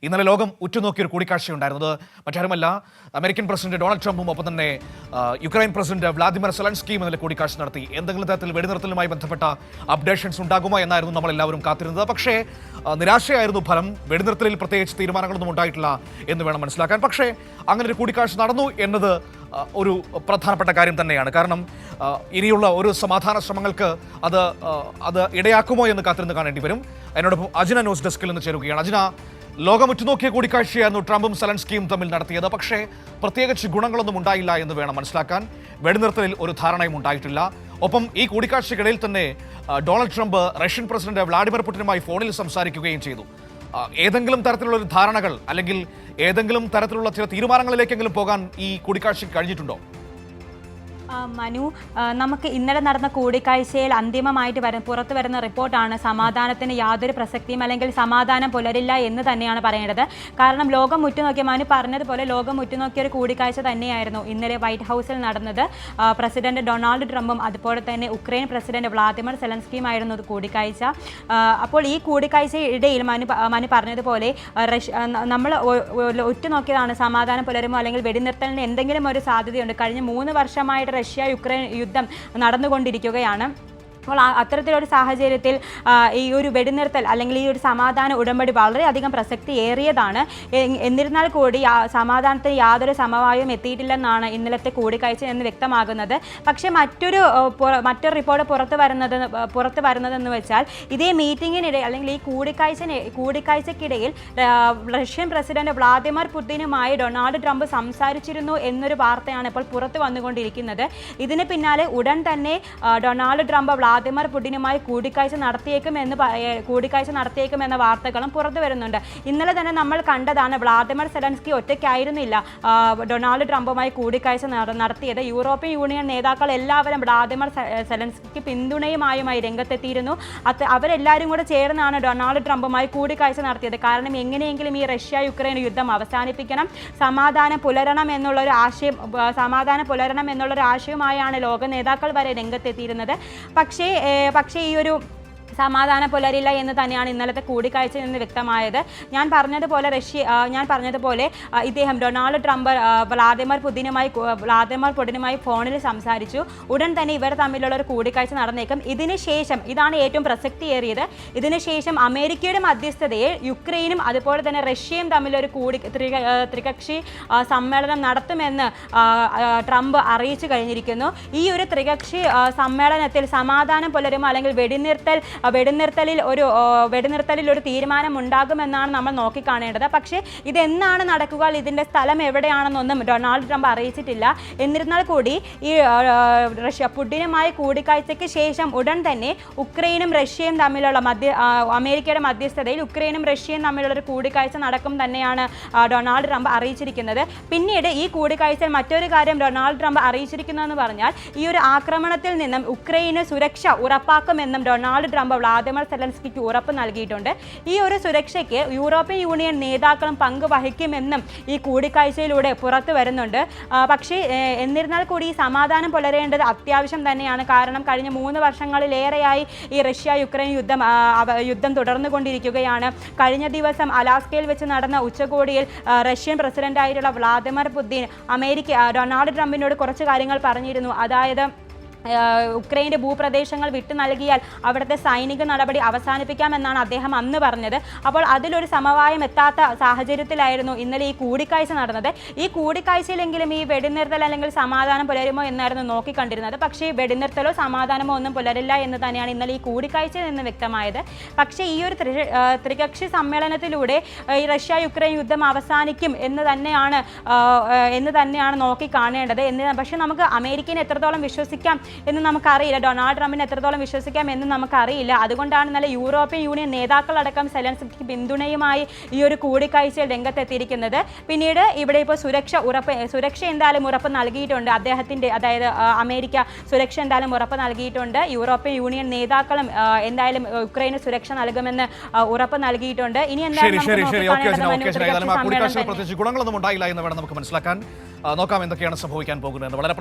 ഇന്നലെ ലോകം ഉറ്റുനോക്കിയൊരു കൂടിക്കാഴ്ചയുണ്ടായിരുന്നത് മറ്റാരുമല്ല അമേരിക്കൻ പ്രസിഡന്റ് ഡൊണാൾഡ് ട്രംപും ഒപ്പം തന്നെ യുക്രൈൻ പ്രസിഡന്റ് വ്ളാദിമിർ സെലൻസ്കിയും ഇന്നലെ കൂടിക്കാഴ്ച നടത്തി. എന്തെങ്കിലും തരത്തിൽ വെടിനിർത്തലുമായി ബന്ധപ്പെട്ട അപ്ഡേഷൻസ് ഉണ്ടാകുമോ എന്നായിരുന്നു നമ്മളെല്ലാവരും കാത്തിരുന്നത്. പക്ഷേ നിരാശയായിരുന്നു ഫലം. വെടിനിർത്തലിൽ പ്രത്യേകിച്ച് തീരുമാനങ്ങളൊന്നും ഉണ്ടായിട്ടില്ല എന്ന് വേണം മനസ്സിലാക്കാൻ. പക്ഷേ അങ്ങനെ ഒരു കൂടിക്കാഴ്ച നടന്നു എന്നത് ഒരു പ്രധാനപ്പെട്ട കാര്യം തന്നെയാണ്. കാരണം ഇനിയുള്ള ഒരു സമാധാന ശ്രമങ്ങൾക്ക് അത് ഇടയാക്കുമോ എന്ന് കാത്തിരുന്ന് കാണേണ്ടി വരും. അതിനോടൊപ്പം അജിന ന്യൂസ് ഡെസ്കിൽ നിന്ന് ചേരുകയാണ്. അജിന, ലോകം ഉറ്റുനോക്കിയ കൂടിക്കാഴ്ചയായിരുന്നു ട്രംപും സെലൻസ്കിയും തമ്മിൽ നടത്തിയത്. പക്ഷേ പ്രത്യേകിച്ച് ഗുണങ്ങളൊന്നും ഉണ്ടായില്ല എന്ന് വേണം മനസ്സിലാക്കാൻ. വെടിനിർത്തലിൽ ഒരു ധാരണയും ഉണ്ടായിട്ടില്ല. ഒപ്പം ഈ കൂടിക്കാഴ്ചയ്ക്കിടയിൽ തന്നെ Donald Trump Russian president Vladimir പുടിനുമായി ഫോണിൽ സംസാരിക്കുകയും ചെയ്തു. ഏതെങ്കിലും തരത്തിലുള്ള ഒരു ധാരണകൾ അല്ലെങ്കിൽ ഏതെങ്കിലും തരത്തിലുള്ള ചില തീരുമാനങ്ങളിലേക്കെങ്കിലും പോകാൻ ഈ കൂടിക്കാഴ്ചയ്ക്ക് കഴിഞ്ഞിട്ടുണ്ടോ? മനു, നമുക്ക് ഇന്നലെ നടന്ന കൂടിക്കാഴ്ചയിൽ അന്തിമമായിട്ട് പുറത്തു വരുന്ന റിപ്പോർട്ടാണ് സമാധാനത്തിന് യാതൊരു പ്രസക്തിയും അല്ലെങ്കിൽ സമാധാനം പുലരില്ല എന്ന് തന്നെയാണ് പറയേണ്ടത്. കാരണം ലോകം ഉറ്റുനോക്കിയ, മനു പറഞ്ഞതുപോലെ ലോകം ഉറ്റുനോക്കിയ ഒരു കൂടിക്കാഴ്ച തന്നെയായിരുന്നു ഇന്നലെ വൈറ്റ് ഹൗസിൽ നടന്നത്. പ്രസിഡന്റ് ഡൊണാൾഡ് ട്രംപും അതുപോലെ തന്നെ ഉക്രൈൻ പ്രസിഡന്റ് വ്ളാദിമിർ സെലൻസ്കിയുമായിരുന്നു കൂടിക്കാഴ്ച. അപ്പോൾ ഈ കൂടിക്കാഴ്ചയിടയിൽ മനു പറഞ്ഞതുപോലെ നമ്മൾ ഉറ്റുനോക്കിയതാണ് സമാധാനം പുലരുമോ അല്ലെങ്കിൽ വെടിനിർത്തലിന് എന്തെങ്കിലും ഒരു സാധ്യതയുണ്ട്. കഴിഞ്ഞ 3 വർഷമായിട്ട് റഷ്യ യുക്രൈൻ യുദ്ധം നടന്നുകൊണ്ടിരിക്കുകയാണ്. അപ്പോൾ അത്തരത്തിലൊരു സാഹചര്യത്തിൽ ഈ ഒരു വെടിനിർത്തൽ അല്ലെങ്കിൽ ഈ ഒരു സമാധാന ഉടമ്പടി വളരെയധികം പ്രസക്തി ഏറിയതാണ്. എന്നിരുന്നാൽ കൂടി സമാധാനത്തിന് യാതൊരു സമവായവും എത്തിയിട്ടില്ലെന്നാണ് ഇന്നലത്തെ കൂടിക്കാഴ്ച എന്ന് വ്യക്തമാകുന്നത്. പക്ഷേ മറ്റൊരു റിപ്പോർട്ട് പുറത്തു വരുന്നതെന്ന് വെച്ചാൽ ഇതേ മീറ്റിങ്ങിനിടയിൽ അല്ലെങ്കിൽ ഈ കൂടിക്കാഴ്ചയ്ക്കിടയിൽ റഷ്യൻ പ്രസിഡന്റ് വ്ളാദിമിർ പുടിനുമായി ഡൊണാൾഡ് ട്രംപ് സംസാരിച്ചിരുന്നു എന്നൊരു വാർത്തയാണ് ഇപ്പോൾ പുറത്തു വന്നുകൊണ്ടിരിക്കുന്നത്. ഇതിന് പിന്നാലെ ഉടൻ തന്നെ ഡൊണാൾഡ് ട്രംപ് വ്ളാദിമിർ പുടിനുമായി കൂടിക്കാഴ്ച നടത്തിയേക്കുമെന്ന വാർത്തകളും പുറത്തു വരുന്നുണ്ട്. ഇന്നലെ തന്നെ നമ്മൾ കണ്ടതാണ് വ്ളാദിമിർ സെലൻസ്കി ഒറ്റയ്ക്കായിരുന്നില്ല ഡൊണാൾഡ് ട്രംപുമായി കൂടിക്കാഴ്ച നടത്തിയത്. യൂറോപ്യൻ യൂണിയൻ നേതാക്കൾ എല്ലാവരും വ്ളാദിമിർ സെലൻസ്കിക്ക് പിന്തുണയുമായുമായി രംഗത്തെത്തിയിരുന്നു. അവരെല്ലാവരും കൂടെ ചേർന്നാണ് ഡൊണാൾഡ് ട്രംപുമായി കൂടിക്കാഴ്ച നടത്തിയത്. കാരണം എങ്ങനെയെങ്കിലും ഈ റഷ്യ യുക്രൈൻ യുദ്ധം അവസാനിപ്പിക്കണം, സമാധാനം പുലരണം എന്നുള്ളൊരു ആശയവുമായാണ് ലോക നേതാക്കൾ വരെ രംഗത്തെത്തിയിരുന്നത്. പക്ഷേ ഈ ഒരു സമാധാനം പുലരില്ല എന്ന് തന്നെയാണ് ഇന്നലത്തെ കൂടിക്കാഴ്ചയിൽ നിന്ന് വ്യക്തമായത്. ഞാൻ പറഞ്ഞതുപോലെ ഇദ്ദേഹം ഡൊണാൾഡ് ട്രംപ് വ്ളാദിമിർ പുടിനുമായി ഫോണിൽ സംസാരിച്ചു. ഉടൻ തന്നെ ഇവർ തമ്മിലുള്ള ഒരു കൂടിക്കാഴ്ച നടന്നേക്കും. ഇതിനുശേഷം ഇതാണ് ഏറ്റവും പ്രസക്തിയേറിയത്. ഇതിനുശേഷം അമേരിക്കയുടെ മധ്യസ്ഥതയിൽ യുക്രൈനും അതുപോലെ തന്നെ റഷ്യയും തമ്മിലൊരു ത്രികക്ഷി സമ്മേളനം നടത്തുമെന്ന് ട്രംപ് അറിയിച്ചു കഴിഞ്ഞിരിക്കുന്നു. ഈ ഒരു ത്രികക്ഷി സമ്മേളനത്തിൽ സമാധാനം പുലരുമോ അല്ലെങ്കിൽ വെടിനിർത്തലിൽ ഒരു തീരുമാനം ഉണ്ടാകുമെന്നാണ് നമ്മൾ നോക്കിക്കാണേണ്ടത്. പക്ഷേ ഇതെന്നാണ് നടക്കുക, ഇതിൻ്റെ സ്ഥലം എവിടെയാണെന്നൊന്നും ഡൊണാൾഡ് ട്രംപ് അറിയിച്ചിട്ടില്ല. എന്നിരുന്നാൽ കൂടി ഈ പുടിനുമായി കൂടിക്കാഴ്ചയ്ക്ക് ശേഷം ഉടൻ തന്നെ ഉക്രൈനും റഷ്യയും തമ്മിലുള്ള അമേരിക്കയുടെ മധ്യസ്ഥതയിൽ ഉക്രൈനും റഷ്യയും തമ്മിലുള്ള ഒരു കൂടിക്കാഴ്ച നടക്കും തന്നെയാണ് ഡൊണാൾഡ് ട്രംപ് അറിയിച്ചിരിക്കുന്നത്. പിന്നീട് ഈ കൂടിക്കാഴ്ചയിൽ മറ്റൊരു കാര്യം ഡൊണാൾഡ് ട്രംപ് അറിയിച്ചിരിക്കുന്നതെന്ന് പറഞ്ഞാൽ ഈ ഒരു ആക്രമണത്തിൽ നിന്നും ഉക്രൈന് സുരക്ഷ ഉറപ്പാക്കുമെന്നും ഡൊണാൾഡ് ട്രംപ് വ്ളാദിമിർ സെലൻസ്കിക്ക് ഉറപ്പ് നൽകിയിട്ടുണ്ട്. ഈ ഒരു സുരക്ഷയ്ക്ക് യൂറോപ്യൻ യൂണിയൻ നേതാക്കളും പങ്കുവഹിക്കുമെന്നും ഈ കൂടിക്കാഴ്ചയിലൂടെ പുറത്തു വരുന്നുണ്ട്. പക്ഷേ എന്നിരുന്നാൽ കൂടി ഈ സമാധാനം പുലരേണ്ടത് അത്യാവശ്യം തന്നെയാണ്. കാരണം കഴിഞ്ഞ 3 വർഷങ്ങളിലേറെയായി ഈ റഷ്യ യുക്രൈൻ യുദ്ധം തുടർന്നുകൊണ്ടിരിക്കുകയാണ്. കഴിഞ്ഞ ദിവസം അലാസ്കയിൽ വെച്ച് നടന്ന ഉച്ചകോടിയിൽ റഷ്യൻ പ്രസിഡന്റായിട്ടുള്ള വ്ളാദിമിർ പുടിൻ ഡൊണാൾഡ് ട്രംപിനോട് കുറച്ച് കാര്യങ്ങൾ പറഞ്ഞിരുന്നു. അതായത് ഉക്രൈൻ്റെ ഭൂപ്രദേശങ്ങൾ വിട്ടു നൽകിയാൽ അവിടുത്തെ സൈനിക നടപടി അവസാനിപ്പിക്കാമെന്നാണ് അദ്ദേഹം അന്ന് പറഞ്ഞത്. അപ്പോൾ അതിലൊരു സമവായം എത്താത്ത സാഹചര്യത്തിലായിരുന്നു ഇന്നലെ ഈ കൂടിക്കാഴ്ച നടന്നത്. ഈ കൂടിക്കാഴ്ചയിലെങ്കിലും ഈ വെടിനിർത്തൽ അല്ലെങ്കിൽ സമാധാനം പുലരുമോ എന്നായിരുന്നു നോക്കിക്കണ്ടിരുന്നത്. പക്ഷേ വെടിനിർത്തലോ സമാധാനമോ ഒന്നും പുലരില്ല എന്ന് തന്നെയാണ് ഇന്നലെ ഈ കൂടിക്കാഴ്ചയിൽ നിന്ന് വ്യക്തമായത്. പക്ഷേ ഈ ഒരു ത്രികക്ഷി സമ്മേളനത്തിലൂടെ ഈ റഷ്യ യുക്രൈൻ യുദ്ധം അവസാനിക്കും എന്ന് തന്നെയാണ് നോക്കിക്കാണേണ്ടത്. പക്ഷേ നമുക്ക് അമേരിക്കനെ എത്രത്തോളം വിശ്വസിക്കാം എന്ന് നമുക്കറിയില്ല, ഡൊണാൾഡ് ട്രംപിനെ എത്രത്തോളം വിശ്വസിക്കാം എന്ന് നമുക്കറിയില്ല. അതുകൊണ്ടാണ് ഇന്നലെ യൂറോപ്യൻ യൂണിയൻ നേതാക്കളടക്കം സെലൻസ്കിക്ക് പിന്തുണയുമായി ഈ ഒരു കൂടിക്കാഴ്ചയിൽ രംഗത്തെത്തിയിരിക്കുന്നത്. പിന്നീട് ഇവിടെ ഇപ്പോൾ സുരക്ഷ എന്തായാലും ഉറപ്പ് നൽകിയിട്ടുണ്ട് അദ്ദേഹത്തിൻ്റെ, അതായത് അമേരിക്ക സുരക്ഷ എന്തായാലും ഉറപ്പ് നൽകിയിട്ടുണ്ട്. യൂറോപ്യൻ യൂണിയൻ നേതാക്കളും എന്തായാലും ഉക്രൈന് സുരക്ഷ നൽകുമെന്ന് ഉറപ്പ് നൽകിയിട്ടുണ്ട്. ഇനി എന്തായാലും ഗുണങ്ങളൊന്നും ഉണ്ടായില്ല എന്ന് വേണം നമുക്ക് മനസ്സിലാക്കാൻ. നോക്കാം എന്തൊക്കെയാണ് സംഭവിക്കാൻ പോകുന്നത്. വളരെ